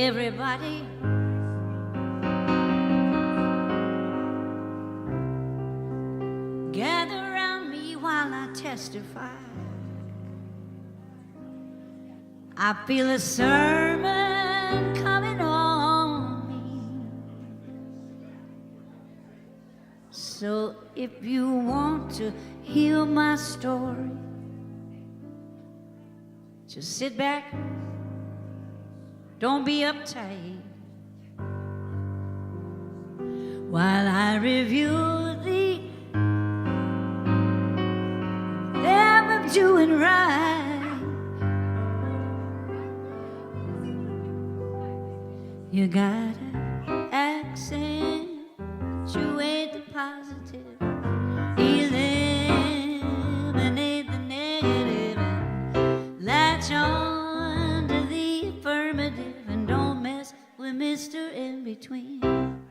Everybody, gather around me while I testify. I feel a sermon coming on me. So if you want to hear my story, just sit back, don't be uptight, while I review the them of doing right. You gotta accentuate the positive, eliminate the negative, latch on to the affirmative, and don't mess with Mr. In Between.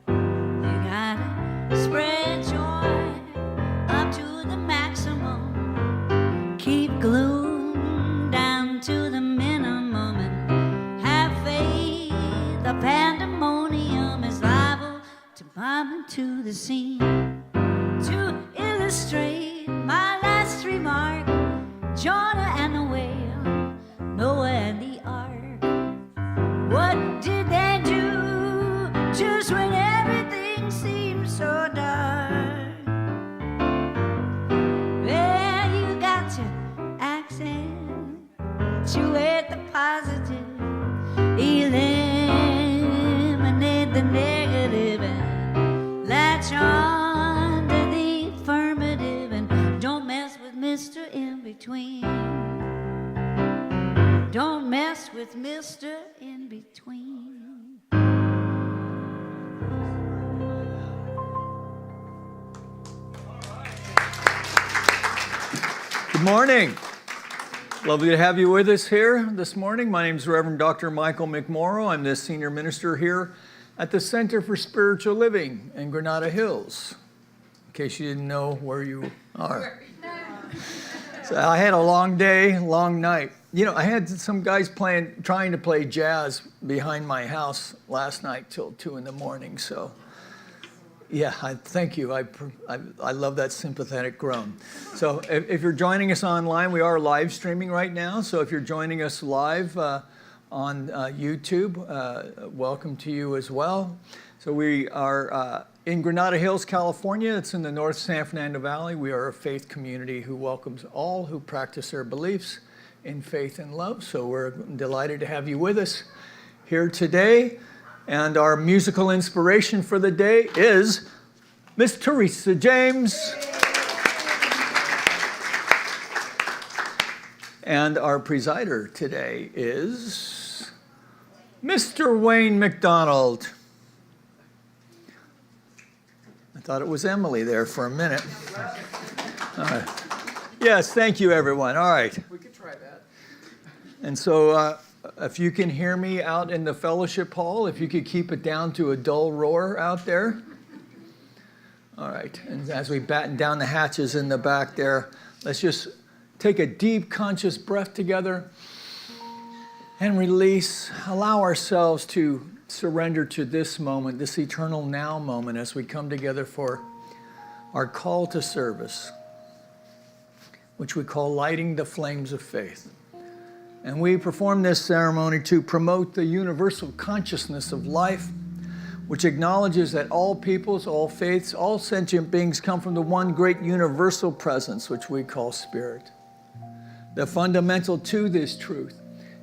You gotta spread joy up to the maximum, keep gloom down to the minimum, and have faith. The pandemonium is liable to bomb into the scene. To illustrate my last remark, Jonah and the whale, Noah and the ark. What did they do just when everything seemed so dark? Well, you got to accentuate the positive, eliminate the negative, and latch on to the affirmative, and don't mess with Mr. In Between. Don't mess with Mr. In Between. Good morning. Lovely to have you with us here this morning. My name is Reverend Dr. Michael McMorrow. I'm the senior minister here at the Center for Spiritual Living in Granada Hills, in case you didn't know where you are. So I had a long day, long night. You know, I had some guys trying to play jazz behind my house last night till 2 in the morning. So, yeah, thank you. I love that sympathetic groan. So if you're joining us online, we are live streaming right now. So if you're joining us live on YouTube, welcome to you as well. So we are in Granada Hills, California. It's in the North San Fernando Valley. We are a faith community who welcomes all who practice their beliefs in faith and love. So we're delighted to have you with us here today. And our musical inspiration for the day is Miss Teresa James. And our presider today is Mr. Wayne McDonald. I thought it was Emily there for a minute. Yes, thank you, everyone. All right. We could try that. And so if you can hear me out in the fellowship hall, if you could keep it down to a dull roar out there. All right. And as we batten down the hatches in the back there, let's just take a deep, conscious breath together and release. Allow ourselves to surrender to this moment, this eternal now moment, as we come together for our call to service, which we call lighting the flames of faith. And we perform this ceremony to promote the universal consciousness of life, which acknowledges that all peoples, all faiths, all sentient beings come from the one great universal presence, which we call spirit. The fundamental to this truth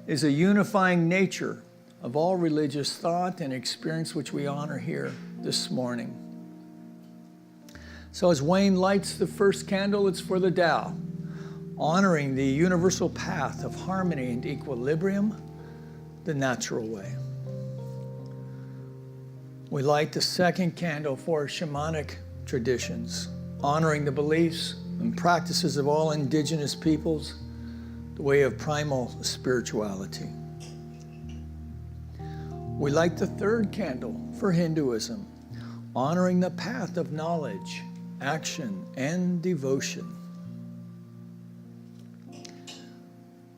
is a unifying nature of all religious thought and experience, which we honor here this morning. So as Wayne lights the first candle, it's for the Tao, honoring the universal path of harmony and equilibrium, the natural way. We light the second candle for shamanic traditions, honoring the beliefs and practices of all indigenous peoples, the way of primal spirituality. We light the third candle for Hinduism, honoring the path of knowledge, action, and devotion.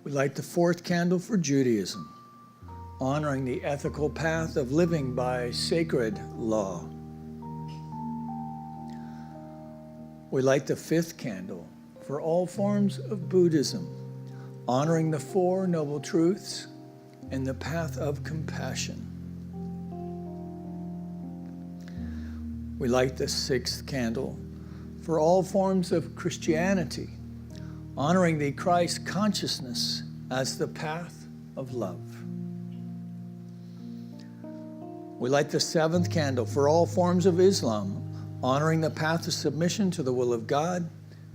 We light the fourth candle for Judaism, honoring the ethical path of living by sacred law. We light the 5th candle for all forms of Buddhism, honoring the 4 Noble Truths and the path of compassion. We light the 6th candle for all forms of Christianity, honoring the Christ consciousness as the path of love. We light the 7th candle for all forms of Islam, honoring the path of submission to the will of God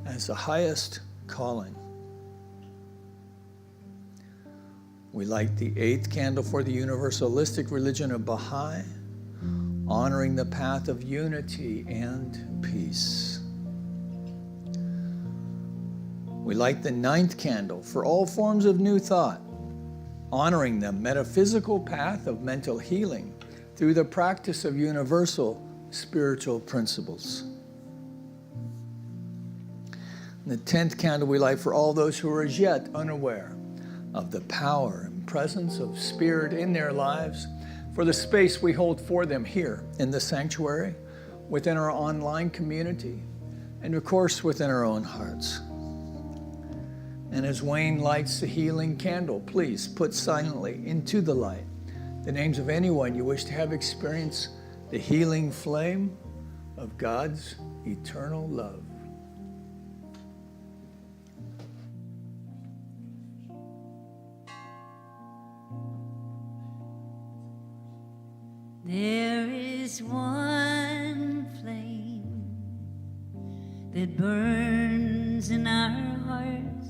as the highest calling. We light the 8th candle for the universalistic religion of Baha'i, honoring the path of unity and peace. We light the 9th candle for all forms of New Thought, honoring the metaphysical path of mental healing through the practice of universal spiritual principles. And the 10th candle we light for all those who are as yet unaware of the power and presence of Spirit in their lives, for the space we hold for them here in the sanctuary, within our online community, and of course within our own hearts. And as Wayne lights the healing candle, please put silently into the light the names of anyone you wish to have experience the healing flame of God's eternal love. There is one flame that burns in our hearts.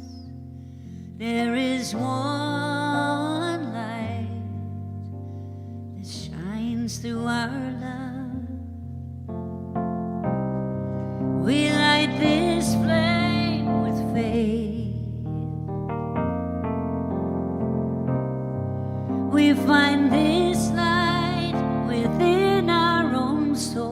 There is one light that shines through our love. We light this flame with faith. We find this light within our own soul.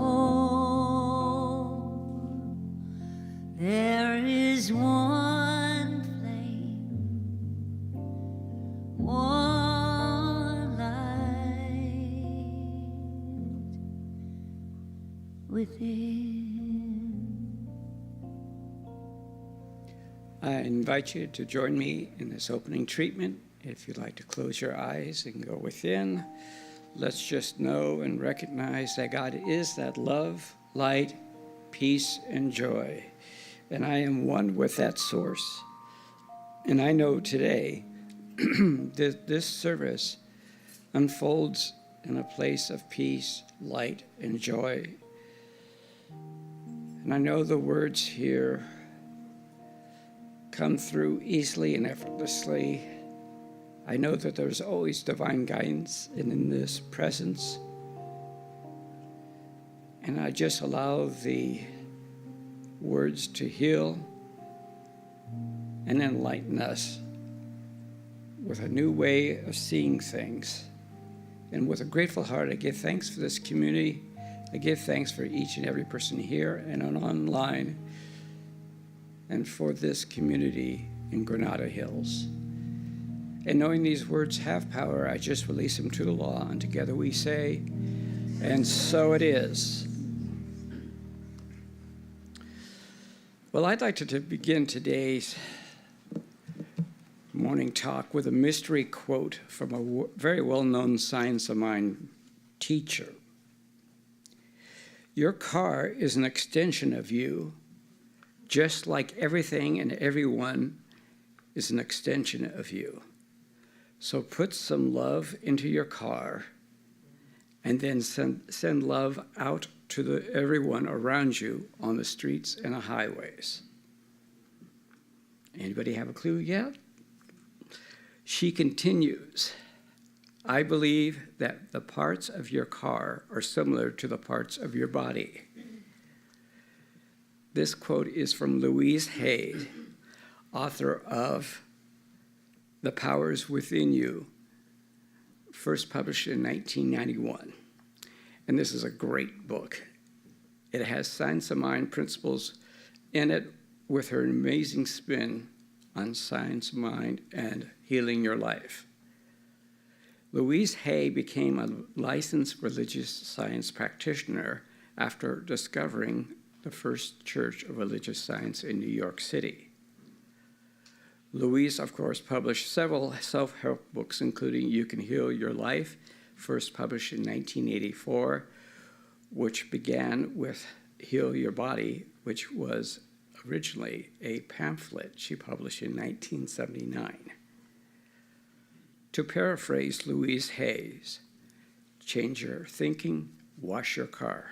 There is one flame, one light within. I invite you to join me in this opening treatment. If you'd like to close your eyes and go within, let's just know and recognize that God is that love, light, peace, and joy. And I am one with that source. And I know today this service unfolds in a place of peace, light, and joy. And I know the words here come through easily and effortlessly. I know that there's always divine guidance in this presence. And I just allow the words to heal and enlighten us with a new way of seeing things. And with a grateful heart, I give thanks for this community. I give thanks for each and every person here and online, and for this community in Granada Hills. And knowing these words have power, I just release them to the law, and together we say, and so it is. Well, I'd like to begin today's morning talk with a mystery quote from a very well-known Science of Mind teacher. Your car is an extension of you, just like everything and everyone is an extension of you. So put some love into your car and then send love out to everyone around you on the streets and the highways. Anybody have a clue yet? She continues, I believe that the parts of your car are similar to the parts of your body. This quote is from Louise Hay, author of The Powers Within You, first published in 1991. And this is a great book. It has Science of Mind principles in it with her amazing spin on science of mind and healing your life. Louise Hay became a licensed religious science practitioner after discovering the first Church of Religious Science in New York City. Louise, of course, published several self-help books, including You Can Heal Your Life, first published in 1984, which began with Heal Your Body, which was originally a pamphlet she published in 1979. To paraphrase Louise Hay's, change your thinking, wash your car.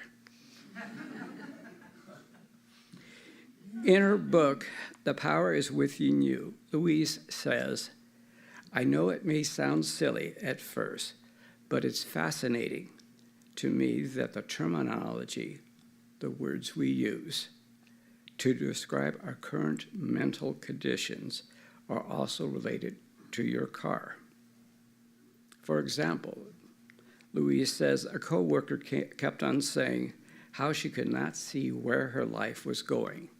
In her book, The Power is Within You, Louise says, I know it may sound silly at first, but it's fascinating to me that the terminology, the words we use to describe our current mental conditions are also related to your car. For example, Louise says a coworker kept on saying how she could not see where her life was going.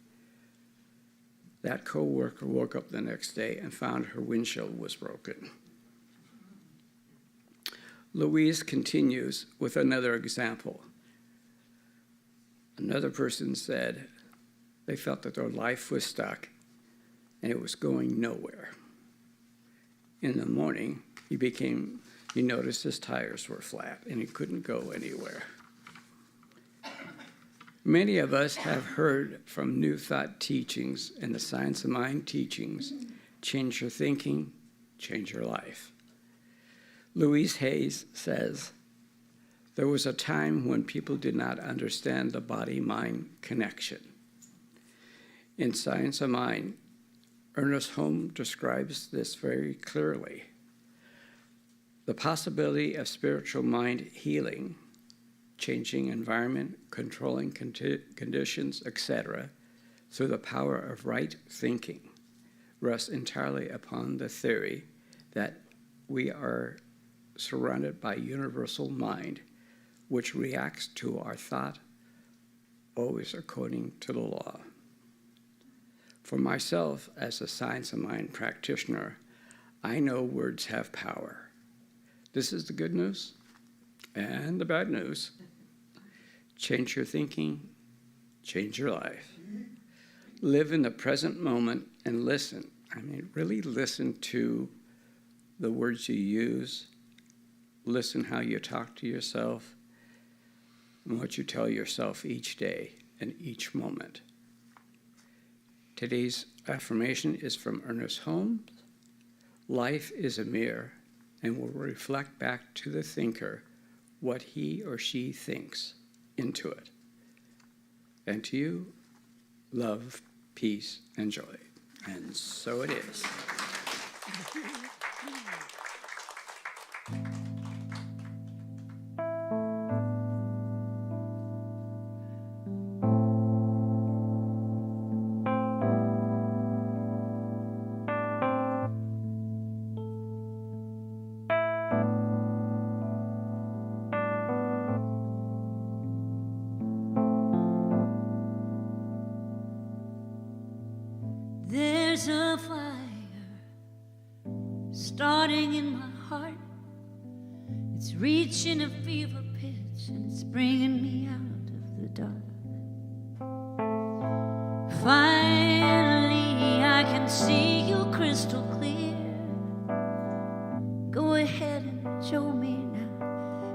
That coworker woke up the next day and found her windshield was broken. Louise continues with another example. Another person said they felt that their life was stuck and it was going nowhere. In the morning, he noticed his tires were flat and he couldn't go anywhere. Many of us have heard from New Thought teachings and the Science of Mind teachings, change your thinking, change your life. Louise Hay says, there was a time when people did not understand the body-mind connection. In Science of Mind, Ernest Holmes describes this very clearly. The possibility of spiritual mind healing, changing environment, controlling conditions, etc., through the power of right thinking, rests entirely upon the theory that we are surrounded by universal mind, which reacts to our thought, always according to the law. For myself, as a Science of Mind practitioner, I know words have power. This is the good news and the bad news. Change your thinking, change your life. Live in the present moment and listen. Really listen to the words you use. Listen how you talk to yourself and what you tell yourself each day and each moment. Today's affirmation is from Ernest Holmes. Life is a mirror and will reflect back to the thinker what he or she thinks into it. And to you, love, peace, and joy. And so it is. There's a fire starting in my heart. It's reaching a fever pitch and it's bringing me out of the dark. Finally, I can see you crystal clear. Go ahead and show me now,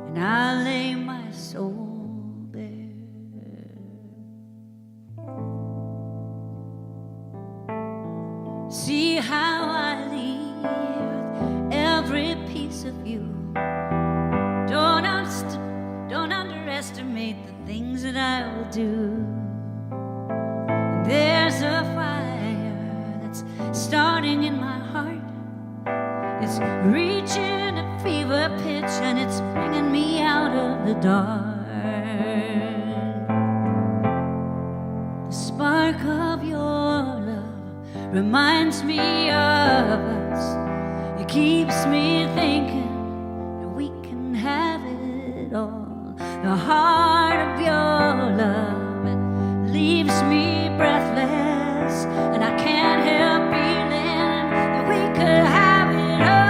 and I'll lay my soul bare. See how I leave with every piece of you. Don't underestimate the things that I will do. There's a fire that's starting in my heart. It's reaching a fever pitch and it's bringing me out of the dark. The spark of your love reminds me of us. It keeps me thinking that we can have it all. The heart of your love, it leaves me breathless, and I can't help feeling that we could have it all.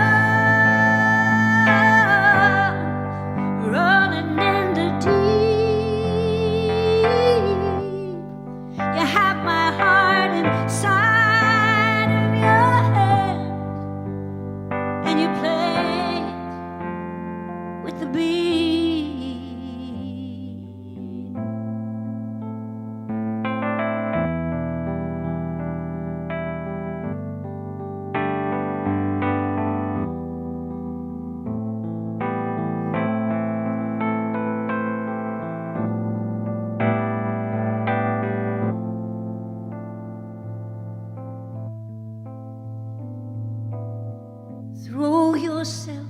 Throw yourself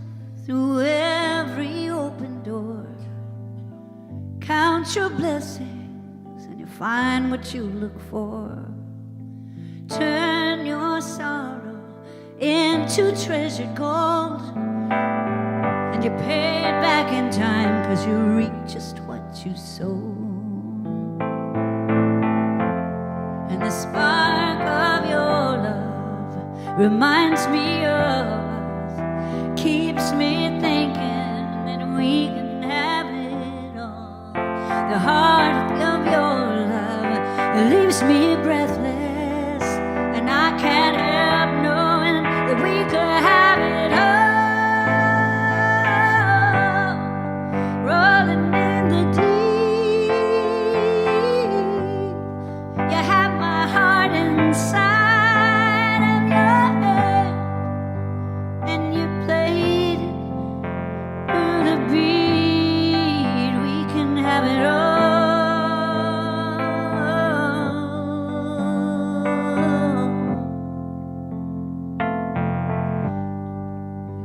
through every open door. Count your blessings and you find what you look for. Turn your sorrow into treasured gold, and you pay it back in time, 'cause you reap just what you sow. And the spark of your love reminds me of us, keeps me thinking that we can have it all. The heart of your love leaves me breathless, and I can't help knowing that we could have it all. Rolling in the deep, you have my heart inside of your hand, and you played it through the beat. We can have it all.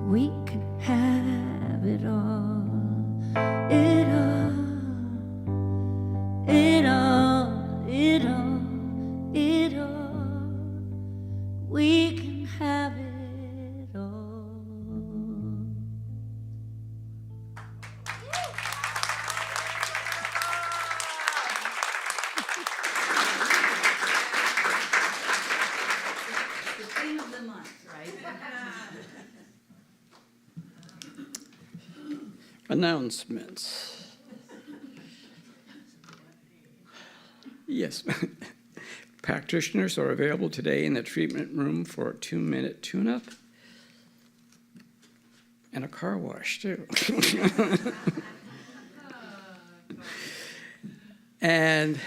We can have it all. It all. It all. It all. It all. We can have it all. The theme of the month, right? Announcements. Yes. Practitioners are available today in the treatment room for a 2-minute tune-up and a car wash, too. And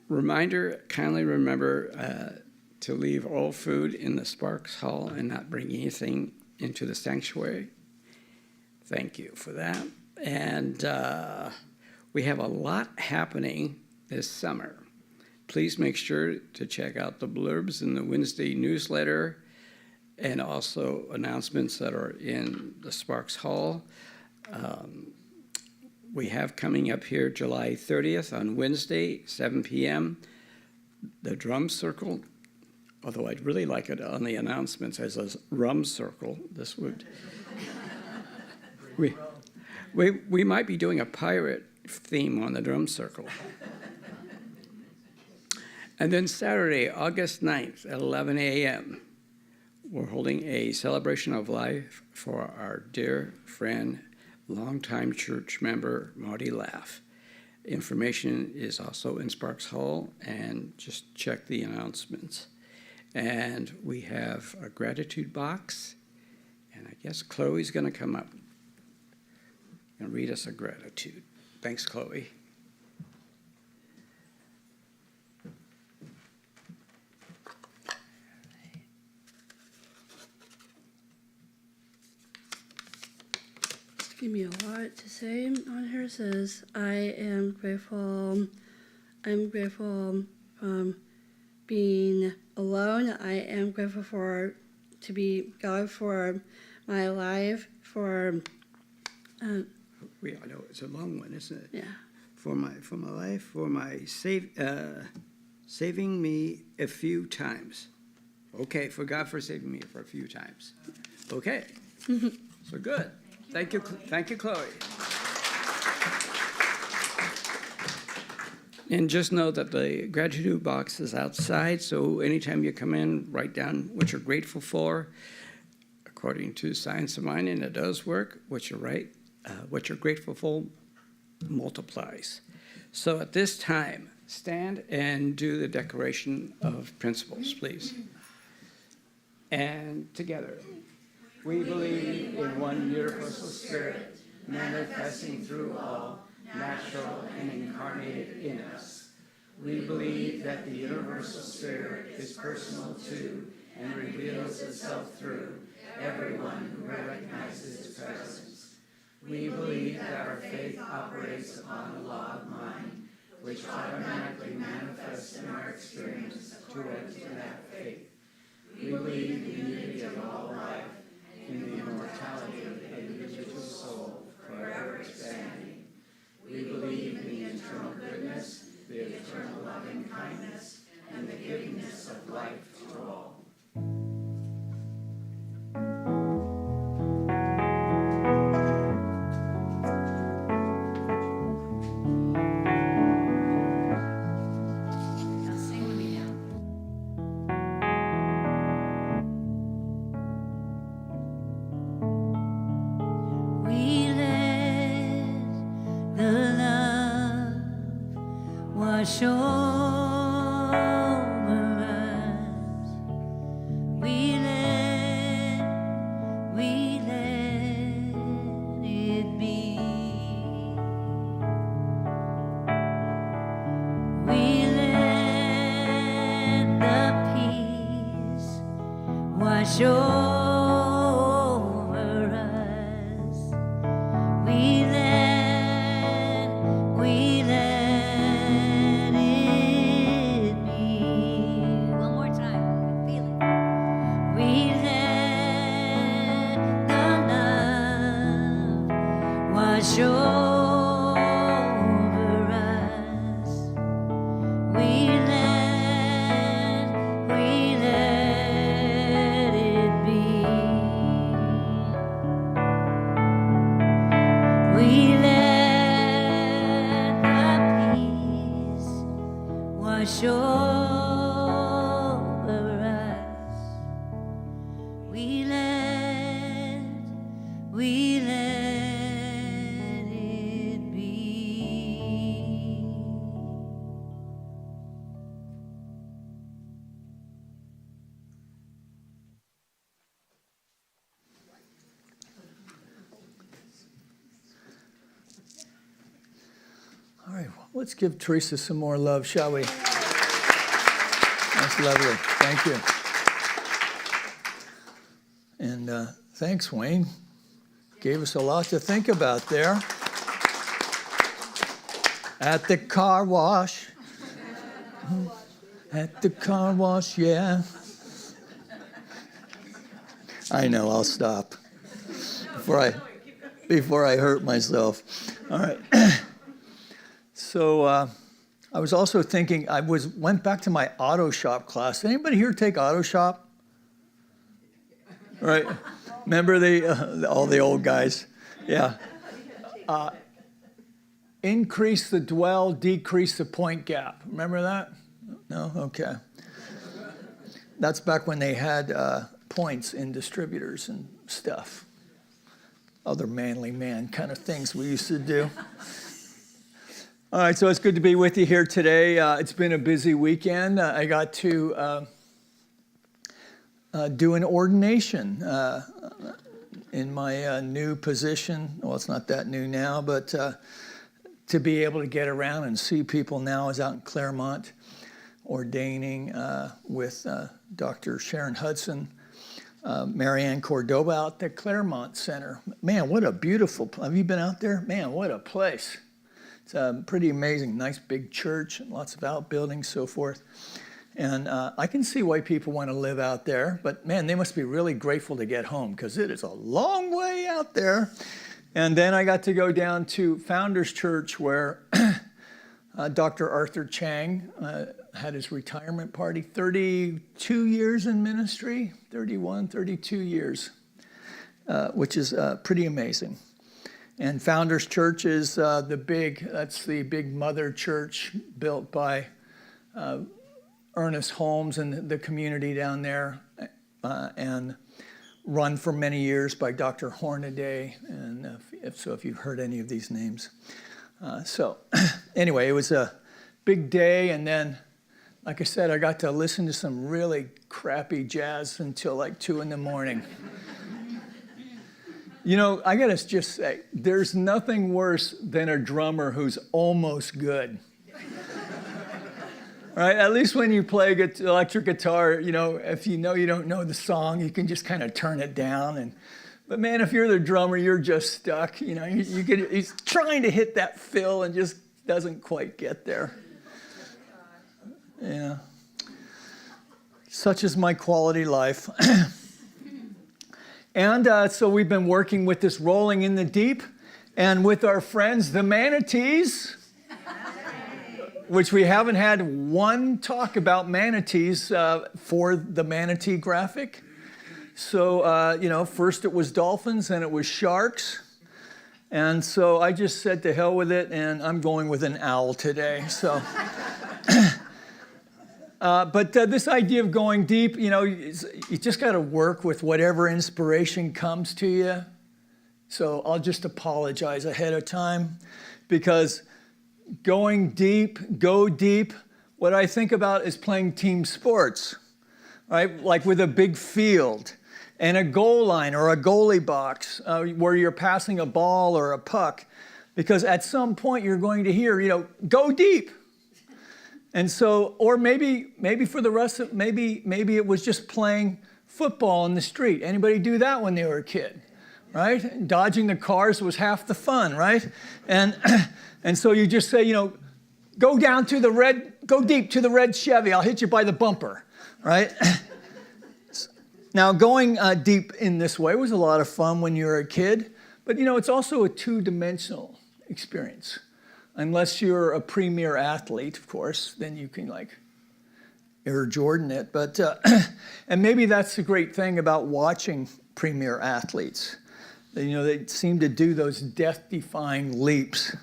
reminder, kindly remember to leave all food in the Sparks Hall and not bring anything into the sanctuary. Thank you for that. And we have a lot happening this summer. Please make sure to check out the blurbs in the Wednesday newsletter and also announcements that are in the Sparks Hall. We have coming up here July 30th on Wednesday, 7 p.m., the drum circle, although I'd really like it on the announcements as a rum circle. This would... We might be doing a pirate theme on the drum circle. And then Saturday, August 9th at 11 a.m., we're holding a celebration of life for our dear friend, longtime church member, Marty Laff. Information is also in Sparks Hall, and just check the announcements. And we have a gratitude box, and I guess Chloe's going to come up and read us a gratitude. Thanks, Chloe. Give me a lot to say on here. It says, I am grateful. I'm grateful being alone. I am grateful to be God for my life, for I know it's a long one, isn't it? yeah. For my life, for my saving me a few times. Okay, for God for saving me for a few times. Okay, so good. Thank you, Chloe. And just know that the gratitude box is outside, so anytime you come in, write down what you're grateful for. According to Science of Mind, and it does work, what you're grateful for multiplies. So at this time, stand and do the Declaration of Principles, please. And together. We believe in one universal spirit, manifesting through all, natural and incarnated in us. We believe that the universal spirit is personal to and reveals itself through everyone who recognizes its presence. We believe that our faith operates upon the law of mind, which automatically manifests in our experience to that faith. We believe in the unity of all life, in the wash over us. We let it be. We let the peace wash over us. We let it be. One more time, feel it. We let the love wash over us. We let it be. We let the peace wash over us. We let it be. All right, well, let's give Teresa some more love, shall we? That's lovely. Thank you. And thanks, Wayne. Gave us a lot to think about there. At the car wash. At the car wash, yeah. I know, I'll stop before I hurt myself. All right. So I was also thinking, went back to my auto shop class. Anybody here take auto shop? Right? Remember all the old guys? Yeah. Increase the dwell, decrease the point gap. Remember that? No? Okay. That's back when they had points in distributors and stuff. Other manly man kind of things we used to do. All right, so it's good to be with you here today. It's been a busy weekend. I got to do an ordination in my new position. Well, it's not that new now, but to be able to get around and see people now. I was out in Claremont ordaining with Dr. Sharon Hudson, Marianne Cordoba out at the Claremont Center. Man, what a beautiful, have you been out there? Man, what a place. It's pretty amazing, nice big church, and lots of outbuildings, so forth. And I can see why people want to live out there, but man, they must be really grateful to get home because it is a long way out there. And then I got to go down to Founders Church where Dr. Arthur Chang had his retirement party, 32 years in ministry, 31, 32 years, which is pretty amazing. And Founders Church is that's the big mother church built by Ernest Holmes and the community down there, and run for many years by Dr. Hornaday, and if you've heard any of these names. So anyway, it was a big day, and then, like I said, I got to listen to some really crappy jazz until like 2 a.m. You know, I gotta just say, there's nothing worse than a drummer who's almost good. Right? At least when you play electric guitar, you know, if you don't know the song, you can just kind of turn it down. But man, if you're the drummer, you're just stuck. You know, he's trying to hit that fill and just doesn't quite get there. Yeah. Such is my quality life. And so we've been working with this Rolling in the Deep and with our friends, the Manatees, which we haven't had one talk about manatees for the manatee graphic. So, first it was dolphins and it was sharks. And so I just said to hell with it, and I'm going with an owl today. So, but this idea of going deep, you just got to work with whatever inspiration comes to you. So I'll just apologize ahead of time because going deep, go deep, what I think about is playing team sports, right? Like with a big field and a goal line or a goalie box where you're passing a ball or a puck, because at some point you're going to hear, go deep. And so, or maybe for the rest of, maybe it was just playing football in the street. Anybody do that when they were a kid, right? Dodging the cars was half the fun, right? And so you just say, go deep to the red Chevy. I'll hit you by the bumper, right? Now, going deep in this way was a lot of fun when you were a kid, but it's also a two-dimensional experience. Unless you're a premier athlete, of course, then you can Air Jordan it. But and maybe that's the great thing about watching premier athletes. They seem to do those death-defying leaps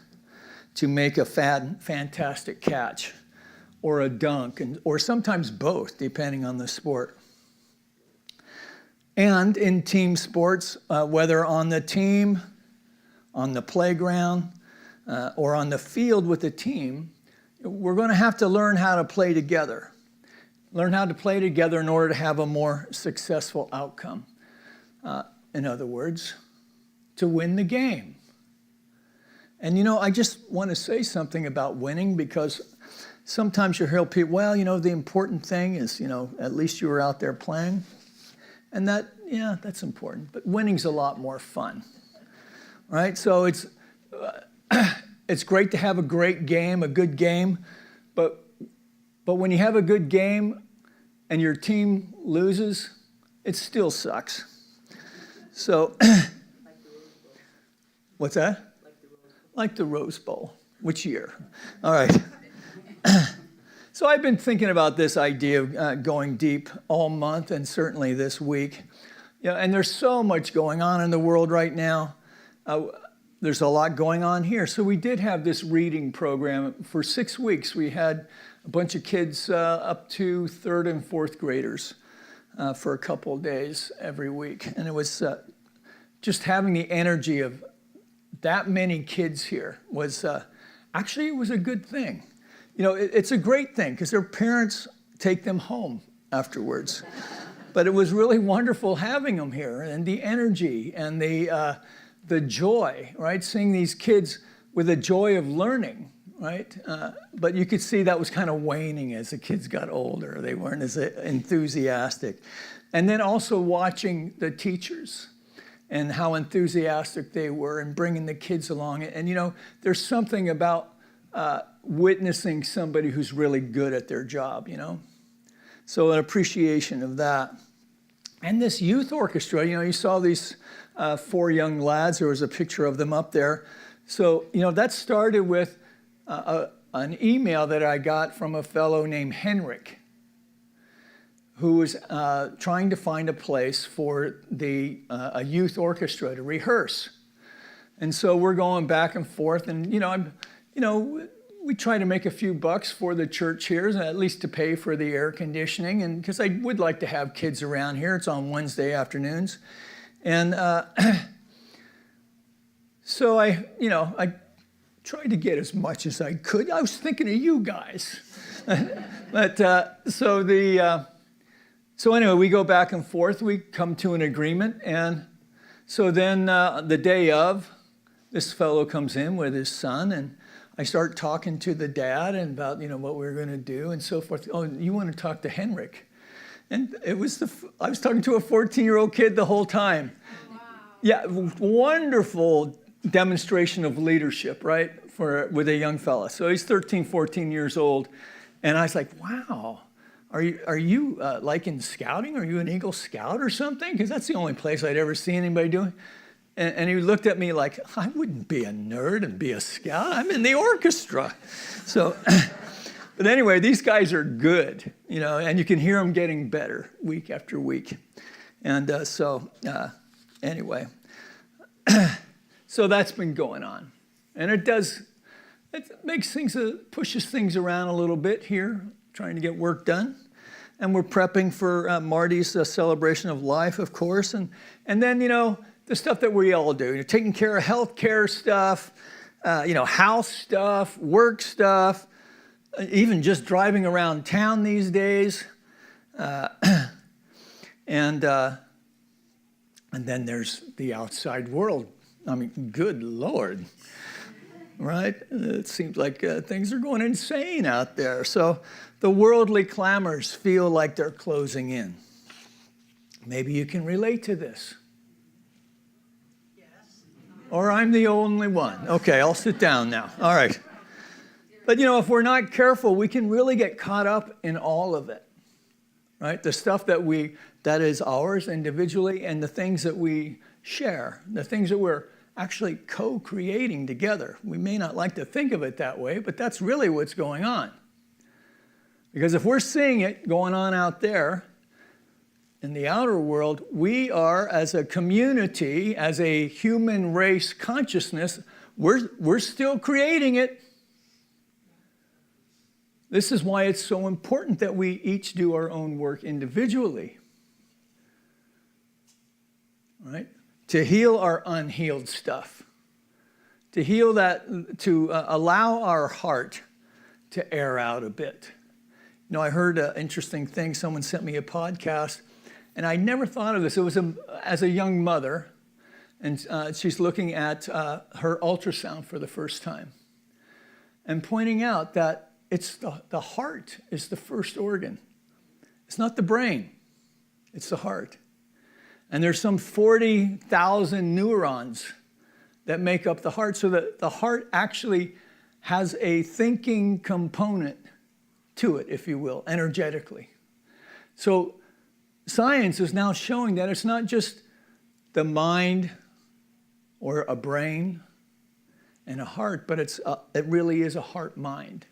to make a fantastic catch or a dunk, or sometimes both, depending on the sport. And in team sports, whether on the team, on the playground, or on the field with the team, we're going to have to learn how to play together. Learn how to play together in order to have a more successful outcome. In other words, to win the game. And I just want to say something about winning, because sometimes you hear people, the important thing is, at least you were out there playing. And that's important. But winning's a lot more fun, right? So it's great to have a great game, a good game, but when you have a good game and your team loses, it still sucks. So, what's that? Like the Rose Bowl. Which year? All right. So I've been thinking about this idea of going deep all month, and certainly this week. And there's so much going on in the world right now. There's a lot going on here. So we did have this reading program for 6 weeks. We had a bunch of kids up to 3rd and 4th graders for a couple of days every week. And it was just having the energy of that many kids here was actually, it was a good thing. It's a great thing because their parents take them home afterwards. But it was really wonderful having them here, and the energy and the joy, right? Seeing these kids with the joy of learning, right? But you could see that was kind of waning as the kids got older. They weren't as enthusiastic. And then also watching the teachers and how enthusiastic they were in bringing the kids along. And there's something about witnessing somebody who's really good at their job, So an appreciation of that. And this youth orchestra, you saw these 4 young lads. There was a picture of them up there. So, that started with an email that I got from a fellow named Henrik, who was trying to find a place for a youth orchestra to rehearse. And so we're going back and forth, and we try to make a few bucks for the church here, at least to pay for the air conditioning, and because I would like to have kids around here. It's on Wednesday afternoons, and so I tried to get as much as I could. I was thinking of you guys, but so anyway, we go back and forth. We come to an agreement, and so then the day of, this fellow comes in with his son, and I start talking to the dad and about what we were going to do and so forth. Oh, you want to talk to Henrik? And I was talking to a 14-year-old kid the whole time. Wow. Yeah, wonderful demonstration of leadership, right, with a young fella. So he's 13, 14 years old, and I was like, wow. Are you like in scouting? Are you an Eagle Scout or something? Because that's the only place I'd ever seen anybody doing. And he looked at me like, I wouldn't be a nerd and be a scout. I'm in the orchestra. So, but anyway, these guys are good, and you can hear them getting better week after week. And anyway, so that's been going on. And it makes things, pushes things around a little bit here, trying to get work done. And we're prepping for Marty's celebration of life, of course. And then, the stuff that we all do, taking care of healthcare stuff, house stuff, work stuff, even just driving around town these days. And then there's the outside world. I mean, good Lord, right? It seems like things are going insane out there. So the worldly clamors feel like they're closing in. Maybe you can relate to this. Yes. Or I'm the only one. Okay, I'll sit down now. All right. But if we're not careful, we can really get caught up in all of it, right? The stuff that is ours individually, and the things that we share, the things that we're actually co-creating together. We may not like to think of it that way, but that's really what's going on. Because if we're seeing it going on out there in the outer world, we are, as a community, as a human race consciousness, we're still creating it. This is why it's so important that we each do our own work individually. Right? To heal our unhealed stuff. To heal that, to allow our heart to air out a bit. I heard an interesting thing. Someone sent me a podcast, and I never thought of this. It was as a young mother, and she's looking at her ultrasound for the first time, and pointing out that it's the heart is the first organ. It's not the brain. It's the heart. And there's some 40,000 neurons that make up the heart, so that the heart actually has a thinking component to it, if you will, energetically. So science is now showing that it's not just the mind or a brain and a heart, but it really is a heart-mind.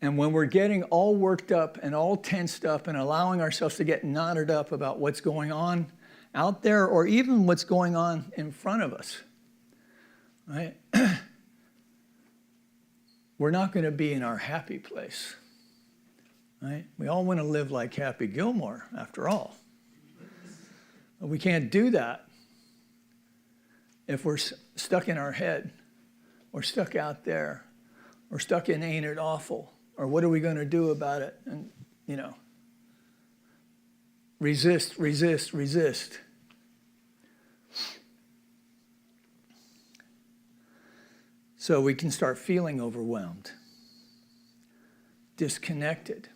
And when we're getting all worked up and all tensed up and allowing ourselves to get knotted up about what's going on out there, or even what's going on in front of us, right? We're not going to be in our happy place, right? We all want to live like Happy Gilmore, after all. But we can't do that if we're stuck in our head, or stuck out there, or stuck in ain't it awful, or what are we going to do about it? And, resist, resist, resist. So we can start feeling overwhelmed, disconnected,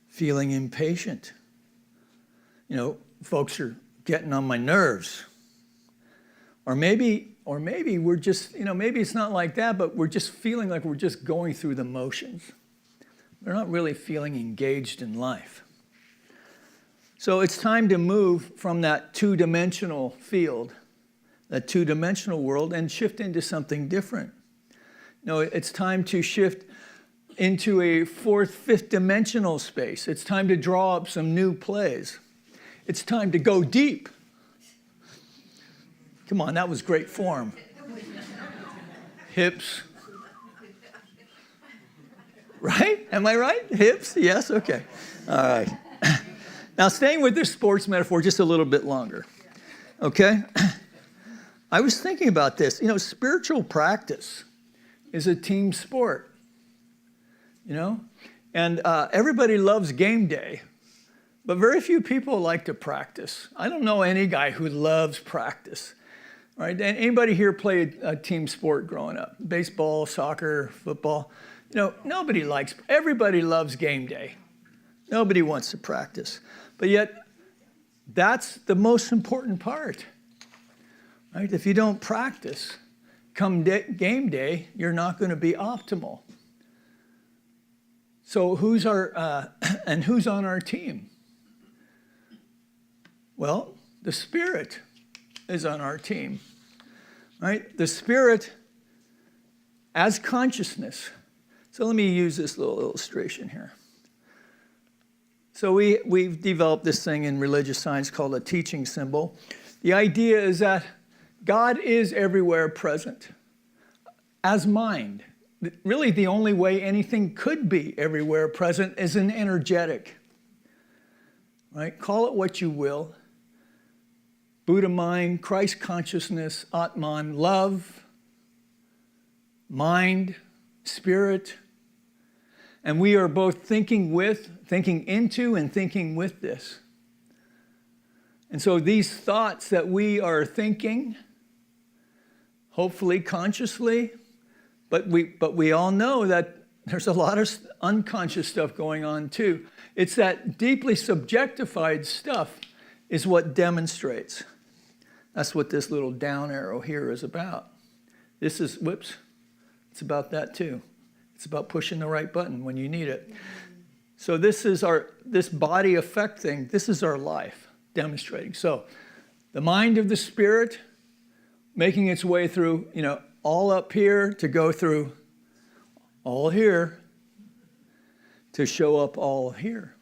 feeling impatient. Folks are getting on my nerves. Or maybe we're just, maybe it's not like that, but we're just feeling like we're just going through the motions. We're not really feeling engaged in life. So it's time to move from that two-dimensional field, that two-dimensional world, and shift into something different. It's time to shift into a fourth, fifth-dimensional space. It's time to draw up some new plays. It's time to go deep. Come on, that was great form. Hips. Right? Am I right? Hips? Yes? Okay. All right. Now, staying with this sports metaphor just a little bit longer. Okay? I was thinking about this. Spiritual practice is a team sport. And everybody loves game day, but very few people like to practice. I don't know any guy who loves practice. Right? And anybody here played a team sport growing up? Baseball, soccer, football? Everybody loves game day. Nobody wants to practice. But yet, that's the most important part. Right? If you don't practice, come game day, you're not going to be optimal. So who's on our team? Well, the Spirit is on our team, right? The Spirit as consciousness. So let me use this little illustration here. So we've developed this thing in religious science called a teaching symbol. The idea is that God is everywhere present as mind. Really, the only way anything could be everywhere present is an energetic, right? Call it what you will. Buddha mind, Christ consciousness, Atman, love, mind, spirit. And we are both thinking into, and thinking with this. And so these thoughts that we are thinking, hopefully consciously, but we all know that there's a lot of unconscious stuff going on too. It's that deeply subjectified stuff is what demonstrates. That's what this little down arrow here is about. This is, it's about that too. It's about pushing the right button when you need it. So this body effect thing, this is our life demonstrating. So the mind of the spirit making its way through, all up here to go through all here to show up all here.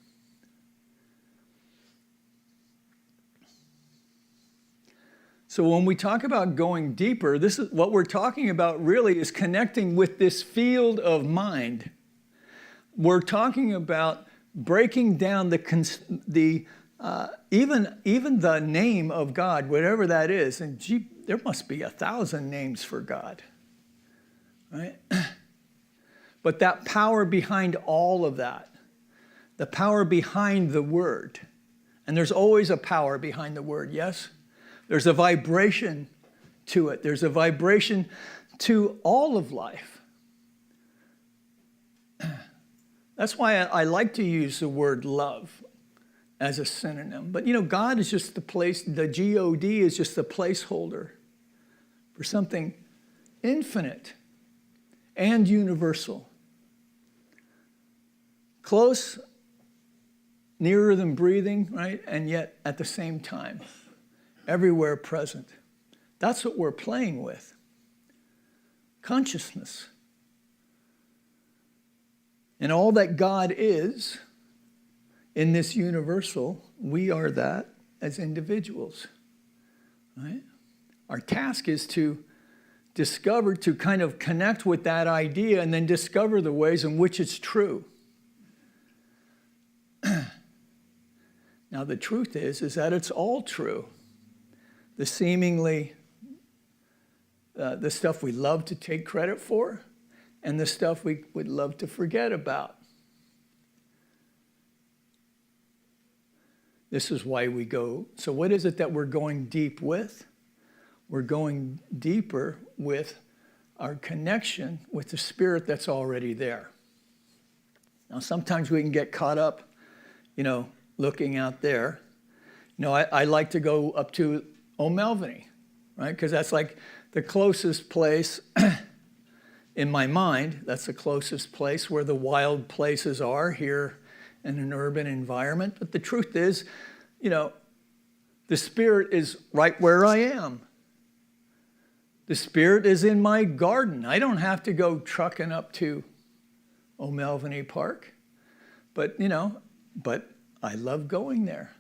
So when we talk about going deeper, this is what we're talking about really is connecting with this field of mind. We're talking about breaking down even the name of God, whatever that is. And gee, there must be 1,000 names for God, right? But that power behind all of that, the power behind the word, and there's always a power behind the word, yes? There's a vibration to it. There's a vibration to all of life. That's why I like to use the word love as a synonym. But God is just the place, the G-O-D is just the placeholder for something infinite and universal. Close, nearer than breathing, right? And yet at the same time, everywhere present. That's what we're playing with. Consciousness. And all that God is in this universal, we are that as individuals, right? Our task is to discover, to kind of connect with that idea and then discover the ways in which it's true. Now, the truth is that it's all true. The seemingly, the stuff we love to take credit for, and the stuff we would love to forget about. This is why we go. So what is it that we're going deep with? We're going deeper with our connection with the spirit that's already there. Now, sometimes we can get caught up, looking out there. I like to go up to O'Melveny, right? Because that's like the closest place in my mind. That's the closest place where the wild places are here in an urban environment. But the truth is, the spirit is right where I am. The spirit is in my garden. I don't have to go trucking up to O'Melveny Park. But I love going there.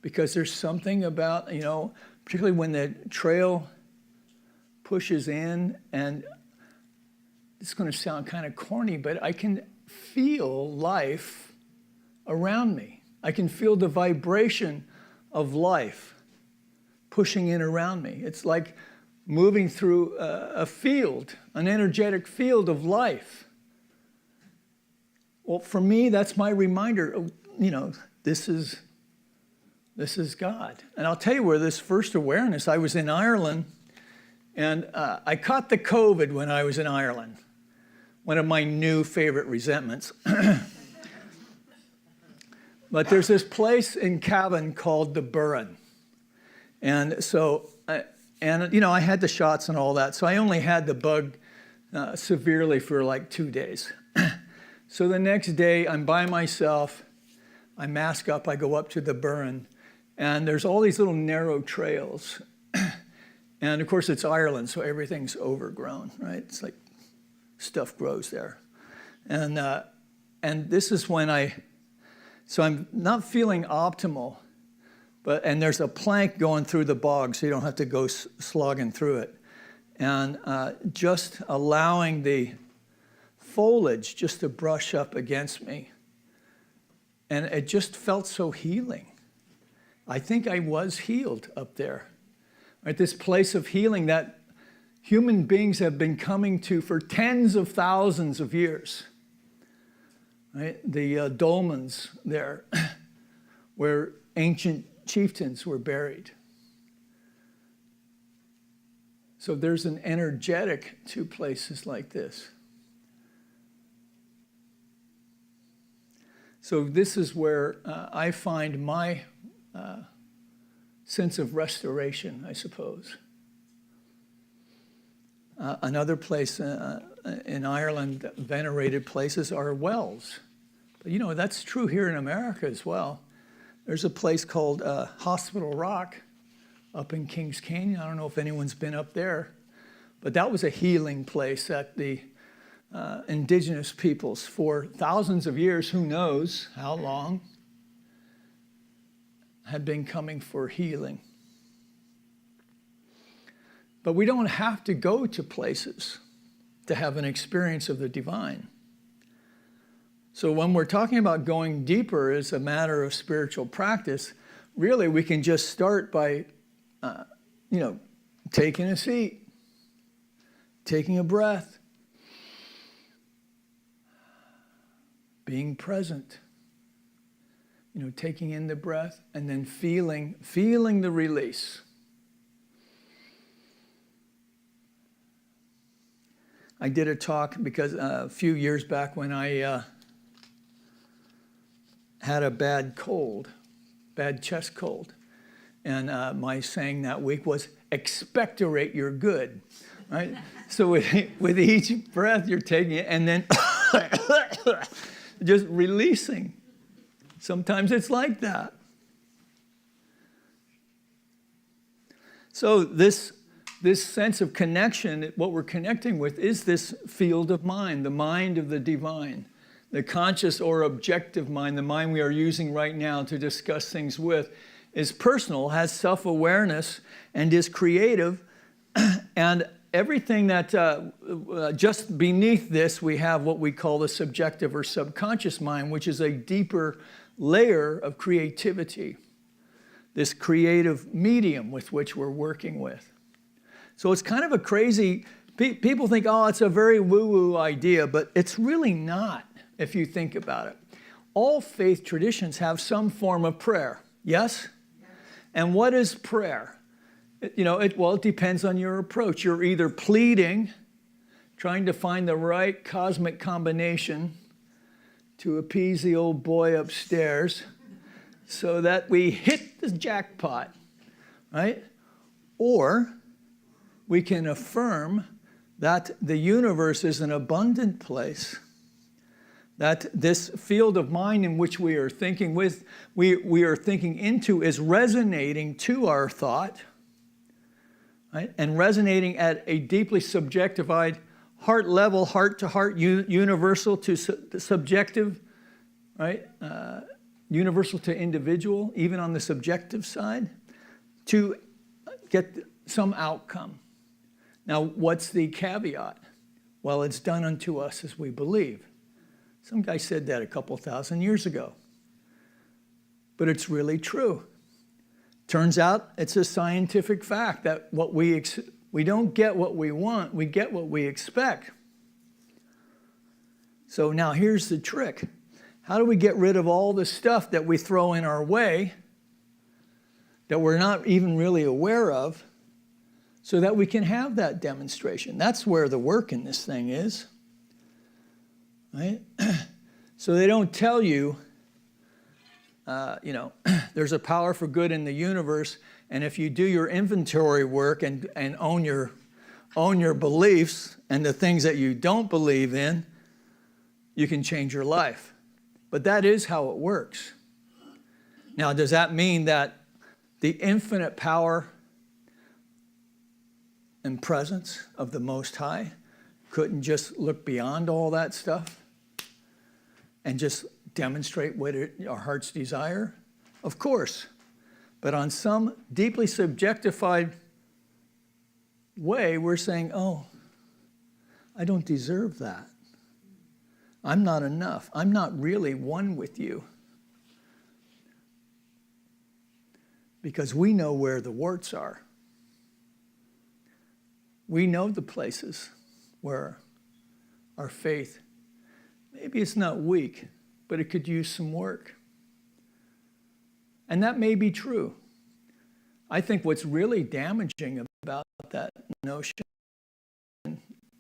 Because there's something about, particularly when the trail pushes in, and it's going to sound kind of corny, but I can feel life around me. I can feel the vibration of life pushing in around me. It's like moving through a field, an energetic field of life. Well, for me, that's my reminder, this is God. And I'll tell you where this first awareness, I was in Ireland, and I caught the COVID when I was in Ireland. One of my new favorite resentments. But there's this place in Cavan called the Burren. And so, I had the shots and all that, so I only had the bug severely for like 2 days. So the next day, I'm by myself, I mask up, I go up to the Burren, and there's all these little narrow trails. And of course, it's Ireland, so everything's overgrown, right? It's like stuff grows there. And this is when so I'm not feeling optimal, and there's a plank going through the bog, so you don't have to go slogging through it. And just allowing the foliage just to brush up against me. And it just felt so healing. I think I was healed up there. Right, this place of healing that human beings have been coming to for tens of thousands of years. Right? The dolmens there, where ancient chieftains were buried. So there's an energetic to places like this. So this is where I find my sense of restoration, I suppose. Another place in Ireland, venerated places are wells. But you know, that's true here in America as well. There's a place called Hospital Rock up in Kings Canyon. I don't know if anyone's been up there, but that was a healing place that the indigenous peoples for thousands of years, who knows how long, had been coming for healing. But we don't have to go to places to have an experience of the divine. So when we're talking about going deeper as a matter of spiritual practice, really we can just start by, taking a seat, taking a breath, being present, taking in the breath, and then feeling the release. I did a talk because a few years back when I had a bad chest cold. And my saying that week was, expectorate your good, right? So with each breath, you're taking it and then just releasing. Sometimes it's like that. So this sense of connection, what we're connecting with is this field of mind, the mind of the divine, the conscious or objective mind, the mind we are using right now to discuss things with, is personal, has self-awareness, and is creative. And everything that, just beneath this, we have what we call the subjective or subconscious mind, which is a deeper layer of creativity, this creative medium with which we're working with. So it's kind of a crazy, people think, oh, it's a very woo-woo idea, but it's really not, if you think about it. All faith traditions have some form of prayer, yes? And what is prayer? It depends on your approach. You're either pleading, trying to find the right cosmic combination to appease the old boy upstairs so that we hit the jackpot, right? Or we can affirm that the universe is an abundant place, that this field of mind in which we are thinking with, we are thinking into, is resonating to our thought, right? And resonating at a deeply subjectified heart level, heart to heart, universal to subjective, right? Universal to individual, even on the subjective side, to get some outcome. Now, what's the caveat? Well, it's done unto us as we believe. Some guy said that a couple thousand years ago. But it's really true. Turns out it's a scientific fact that we don't get what we want, we get what we expect. So now here's the trick. How do we get rid of all the stuff that we throw in our way that we're not even really aware of, so that we can have that demonstration? That's where the work in this thing is, right? So they don't tell you, there's a power for good in the universe, and if you do your inventory work and own your beliefs and the things that you don't believe in, you can change your life. But that is how it works. Now, does that mean that the infinite power and presence of the Most High couldn't just look beyond all that stuff and just demonstrate what our heart's desire? Of course. But on some deeply subjectified way, we're saying, oh, I don't deserve that. I'm not enough. I'm not really one with you. because we know where the warts are. We know the places where our faith, maybe it's not weak, but it could use some work. And that may be true. I think what's really damaging about that notion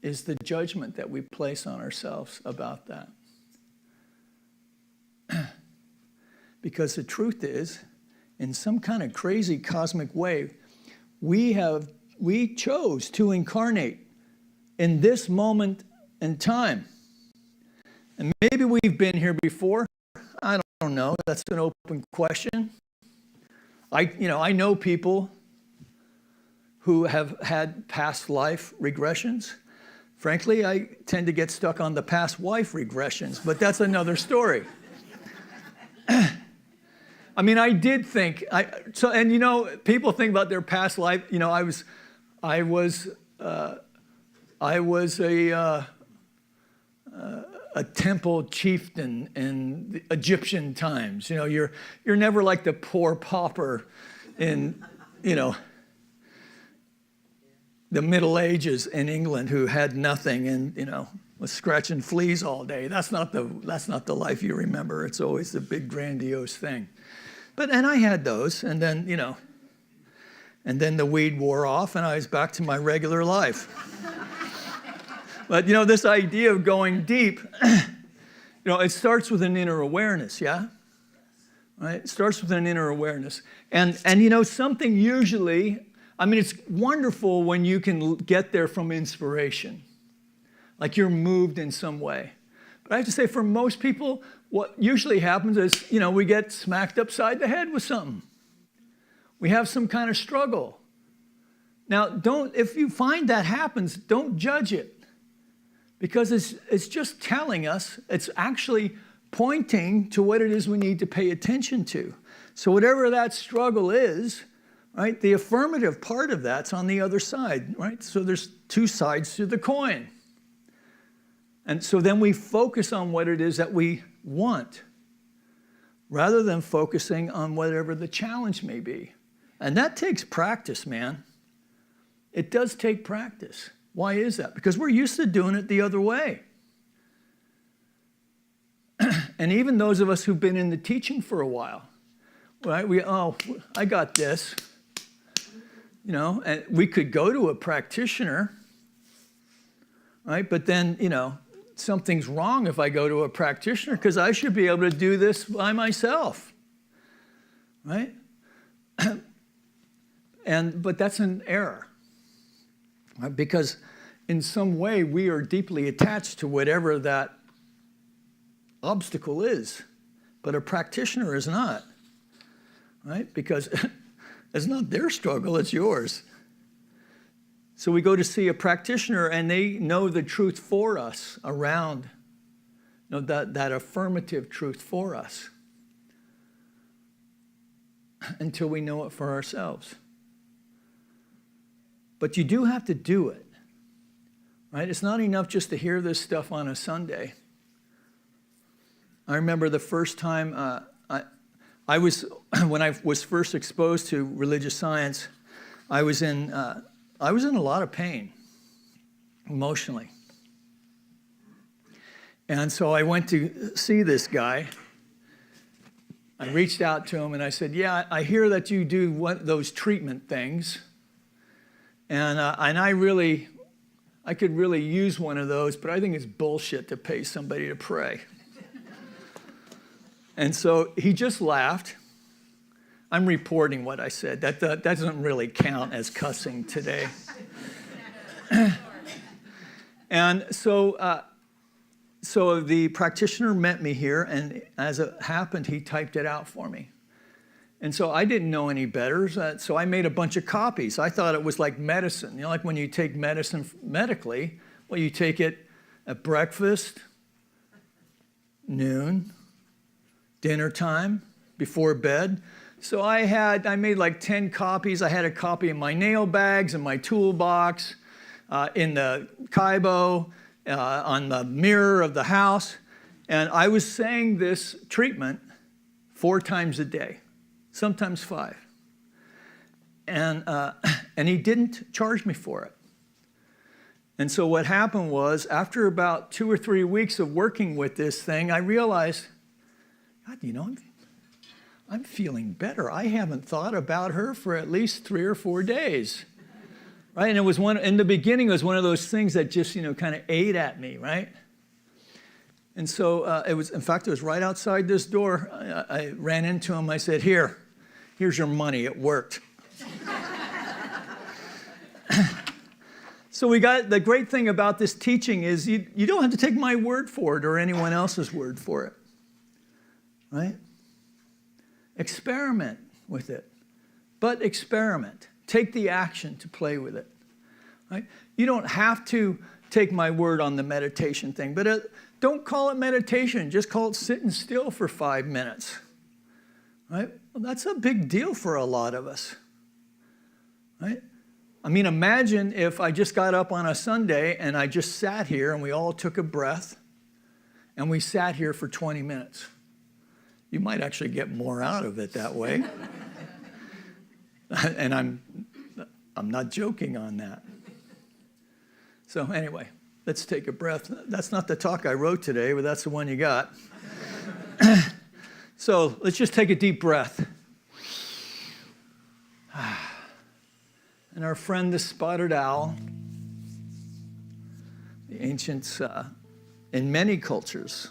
is the judgment that we place on ourselves about that. Because the truth is, in some kind of crazy cosmic way, we chose to incarnate in this moment in time. And maybe we've been here before. I don't know. That's an open question. I know people who have had past life regressions. Frankly, I tend to get stuck on the past wife regressions, but that's another story. I mean, I did think, people think about their past life. I was a temple chieftain in the Egyptian times. You're never like the poor pauper in, the Middle Ages in England who had nothing and, was scratching fleas all day. That's not the life you remember. It's always the big grandiose thing. And I had those, and then, and then the weed wore off and I was back to my regular life. But, this idea of going deep, it starts with an inner awareness, yeah? Right? It starts with an inner awareness. And something usually, it's wonderful when you can get there from inspiration, like you're moved in some way. But I have to say, for most people, what usually happens is, we get smacked upside the head with something. We have some kind of struggle. Now, if you find that happens, don't judge it. Because it's just telling us, it's actually pointing to what it is we need to pay attention to. So whatever that struggle is, right, the affirmative part of that's on the other side, right? So there's two sides to the coin. And so then we focus on what it is that we want, rather than focusing on whatever the challenge may be. And that takes practice, man. It does take practice. Why is that? Because we're used to doing it the other way. And even those of us who've been in the teaching for a while, right? I got this. And we could go to a practitioner, right? But then, something's wrong if I go to a practitioner because I should be able to do this by myself, right? But that's an error. Because in some way we are deeply attached to whatever that obstacle is, but a practitioner is not, right? Because it's not their struggle, it's yours. So we go to see a practitioner and they know the truth for us around, that affirmative truth for us until we know it for ourselves. But you do have to do it, right? It's not enough just to hear this stuff on a Sunday. I remember the first time when I was first exposed to religious science, I was in a lot of pain, emotionally. And so I went to see this guy. I reached out to him and I said, yeah, I hear that you do those treatment things. And I could really use one of those, but I think it's bullshit to pay somebody to pray. And so he just laughed. I'm reporting what I said. That doesn't really count as cussing today. And so the practitioner met me here, and as it happened, he typed it out for me. And so I didn't know any better, so I made a bunch of copies. I thought it was like medicine. Like when you take medicine medically, well, you take it at breakfast, noon, dinner time, before bed. So I made like 10 copies. I had a copy in my nail bags, in my toolbox, in the Kaibo, on the mirror of the house. And I was saying this treatment 4 times a day. Sometimes 5. and he didn't charge me for it. And so what happened was, after about 2 or 3 weeks of working with this thing, I realized, God, I'm feeling better. I haven't thought about her for at least 3 or 4 days, right? And it was in the beginning, it was one of those things that just, kind of ate at me, right? And so it was right outside this door. I ran into him. I said, here's your money. It worked. So the great thing about this teaching is you don't have to take my word for it or anyone else's word for it, right? Experiment with it, but experiment. Take the action to play with it, right? You don't have to take my word on the meditation thing, but don't call it meditation. Just call it sitting still for 5 minutes, right? Well, that's a big deal for a lot of us, right? I mean, imagine if I just got up on a Sunday and I just sat here and we all took a breath and we sat here for 20 minutes. You might actually get more out of it that way. And I'm not joking on that. So anyway, let's take a breath. That's not the talk I wrote today, but that's the one you got. So let's just take a deep breath. And our friend, the spotted owl, the ancients, in many cultures,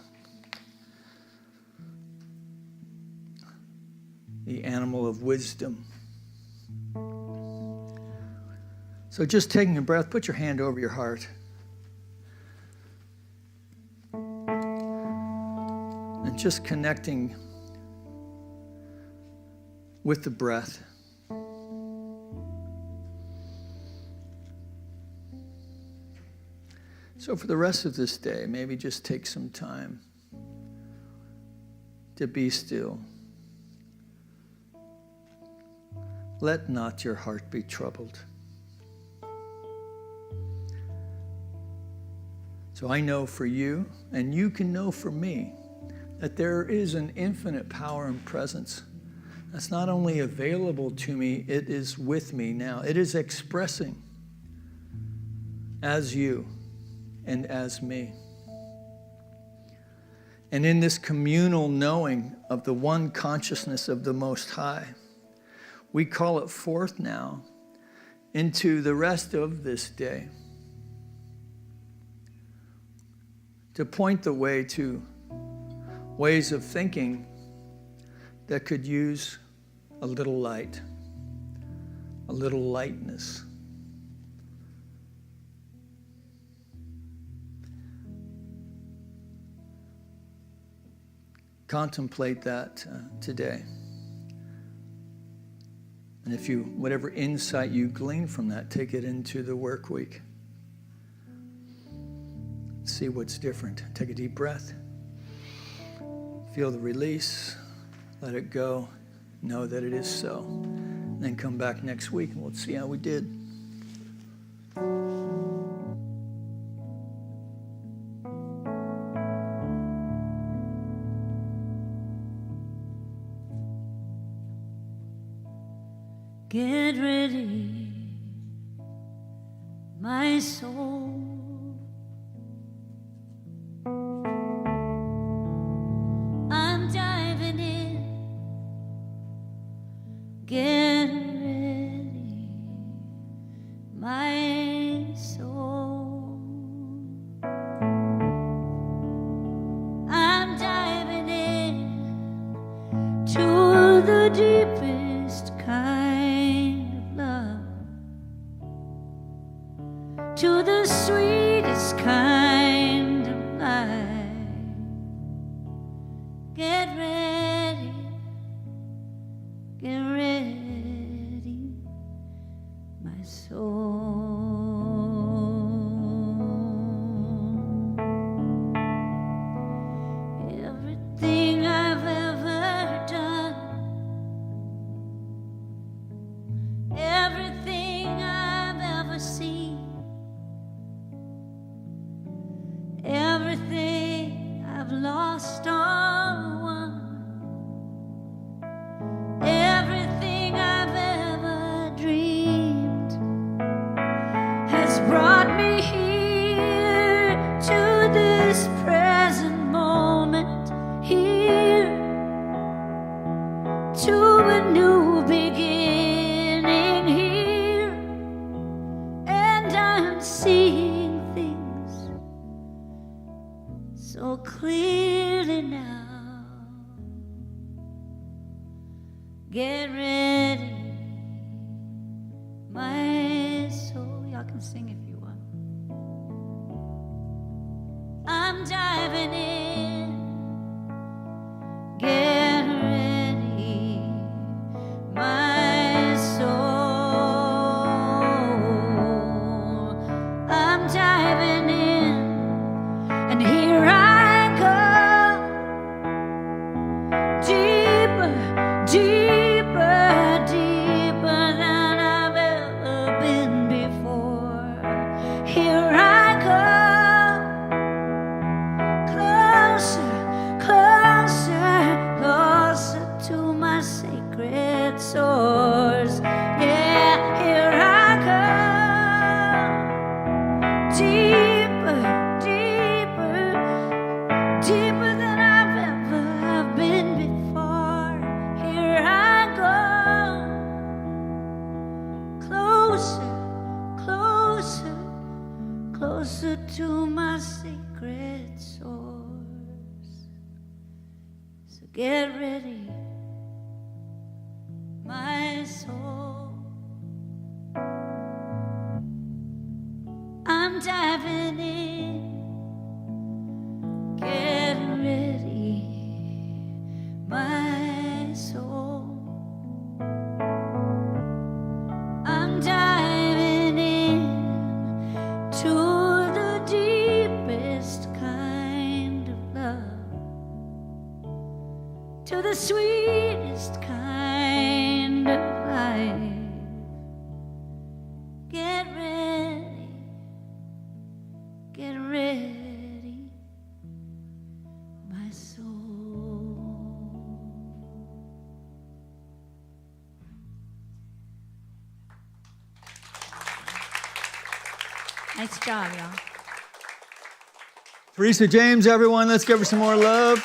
the animal of wisdom. So just taking a breath, put your hand over your heart. And just connecting with the breath. So for the rest of this day, maybe just take some time to be still. Let not your heart be troubled. So I know for you, and you can know for me, that there is an infinite power and presence that's not only available to me, it is with me now. It is expressing as you and as me. And in this communal knowing of the one consciousness of the Most High, we call it forth now into the rest of this day to point the way to ways of thinking that could use a little light, a little lightness. Contemplate that today. And if whatever insight you glean from that, take it into the work week. See what's different. Take a deep breath. Feel the release. Let it go. Know that it is so. And then come back next week and we'll see how we did. Get ready, my soul. I'm diving in. Get ready, my soul. I'm diving in to the deepest kind. To the sweetest kind of life. Get ready, my soul. Everything I've ever done, everything I've ever seen, everything I've lost or won, everything I've ever dreamed. a new beginning here, and I'm seeing things so clearly now. Get ready, my soul. Y'all can sing if you want. I'm diving in. Get ready, my soul. I'm diving in, and here I go. Deeper, deeper, deeper than I've ever been before. Here I go. Closer, closer, closer to my sacred source. Yeah, here I go. Deeper, deeper, deeper than I've ever been before. Here I go. Closer, closer, closer to my sacred source. So get ready, my soul. I'm diving in. Get ready, my soul. I'm diving in to the deepest kind of love, to the sweetest kind of life. Get ready, my soul. Nice job, y'all. Teresa James, everyone, let's give her some more love.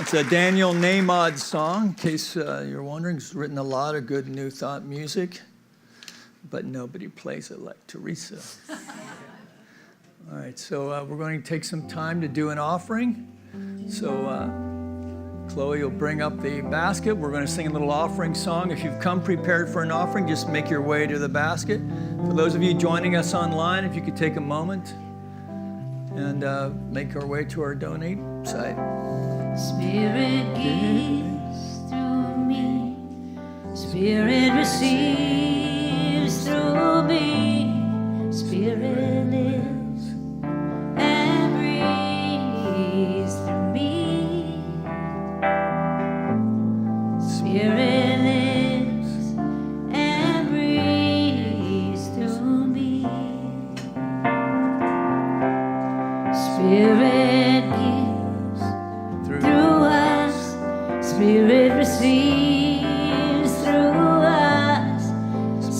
It's a Daniel Namod song, in case you're wondering. He's written a lot of good New Thought music, but nobody plays it like Teresa. All right, so we're going to take some time to do an offering. So Chloe will bring up the basket. We're going to sing a little offering song. If you've come prepared for an offering, just make your way to the basket. For those of you joining us online, if you could take a moment and make our way to our donate site. Spirit gives through me, Spirit receives through me, Spirit lives and breathes through me. Spirit lives and breathes through me. Spirit gives through us, Spirit receives through us,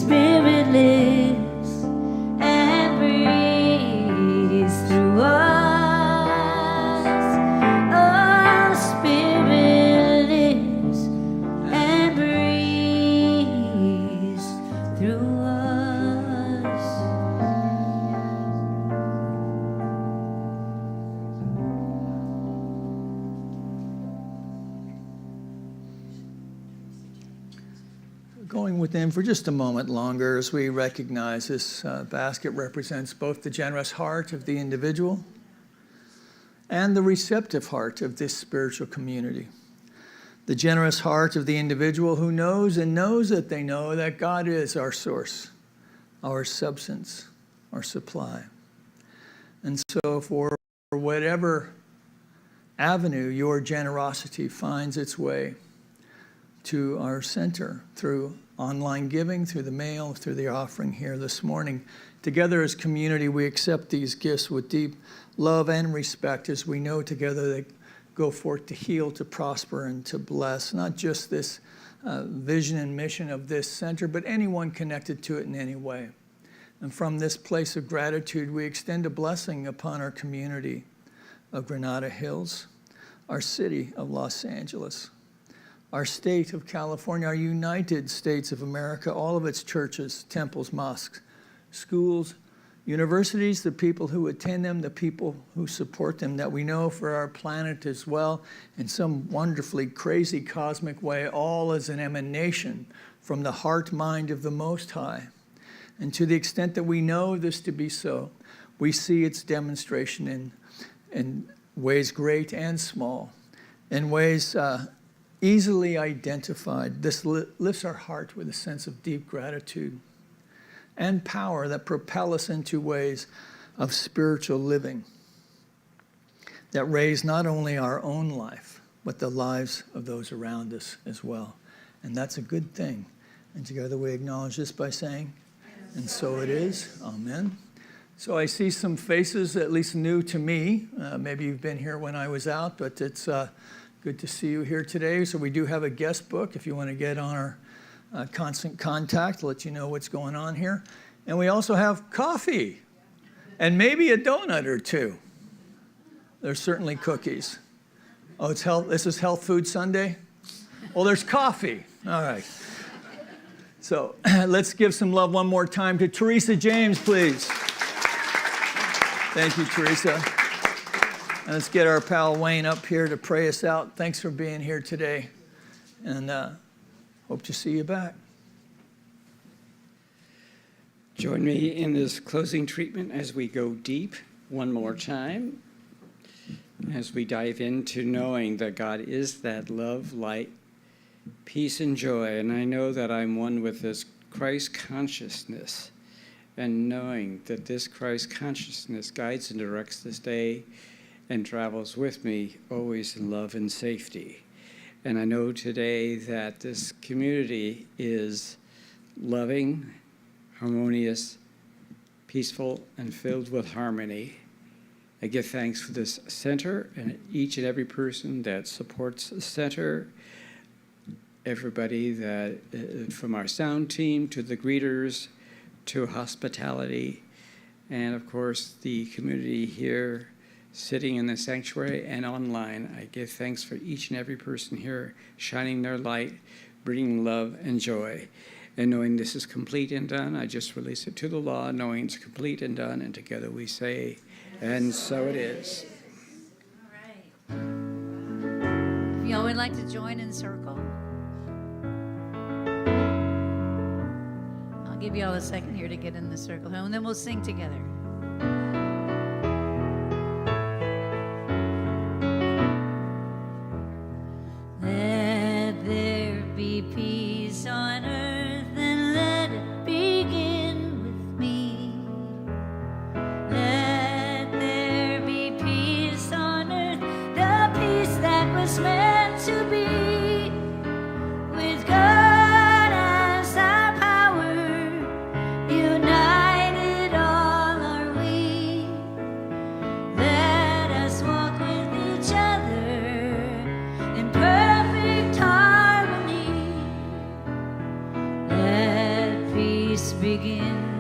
Spirit lives and breathes through us. Oh, Spirit lives and breathes through us. Going within for just a moment longer as we recognize this basket represents both the generous heart of the individual and the receptive heart of this spiritual community. The generous heart of the individual who knows and knows that they know that God is our source, our substance, our supply. And so for whatever avenue your generosity finds its way to our center through online giving, through the mail, through the offering here this morning. Together as community, we accept these gifts with deep love and respect as we know together they go forth to heal, to prosper, and to bless, not just this vision and mission of this center, but anyone connected to it in any way. And from this place of gratitude, we extend a blessing upon our community of Granada Hills, our city of Los Angeles. our state of California, our United States of America, all of its churches, temples, mosques, schools, universities, the people who attend them, the people who support them, that we know for our planet as well, in some wonderfully crazy cosmic way, all as an emanation from the heart mind of the Most High. And to the extent that we know this to be so, we see its demonstration in ways great and small, in ways easily identified. This lifts our heart with a sense of deep gratitude and power that propel us into ways of spiritual living that raise not only our own life, but the lives of those around us as well. And that's a good thing. And together we acknowledge this by saying, and so it is. Amen. So I see some faces, at least new to me. Maybe you've been here when I was out, but it's good to see you here today. So we do have a guest book if you want to get on our constant contact, let you know what's going on here. And we also have coffee and maybe a donut or two. There's certainly cookies. Oh, it's health. This is Health Food Sunday? Well, there's coffee. All right. So let's give some love one more time to Teresa James, please. Thank you, Teresa. And let's get our pal Wayne up here to pray us out. Thanks for being here today. And hope to see you back. Join me in this closing treatment as we go deep one more time, as we dive into knowing that God is that love, light, peace, and joy. And I know that I'm one with this Christ consciousness, and knowing that this Christ consciousness guides and directs this day and travels with me always in love and safety. And I know today that this community is loving, harmonious, peaceful, and filled with harmony. I give thanks for this center and each and every person that supports the center, everybody that, from our sound team to the greeters to hospitality, and of course the community here sitting in the sanctuary and online. I give thanks for each and every person here shining their light, bringing love and joy. And knowing this is complete and done, I just release it to the law, knowing it's complete and done, and together we say, and so it is. All right. If y'all would like to join in circle, I'll give you all a second here to get in the circle, and then we'll sing together. Let there be peace on earth, and let it begin with me. Let there be peace on earth, the peace that was meant to be. With God as our power, united all are we. Let us walk with each other in perfect harmony. Let peace begin.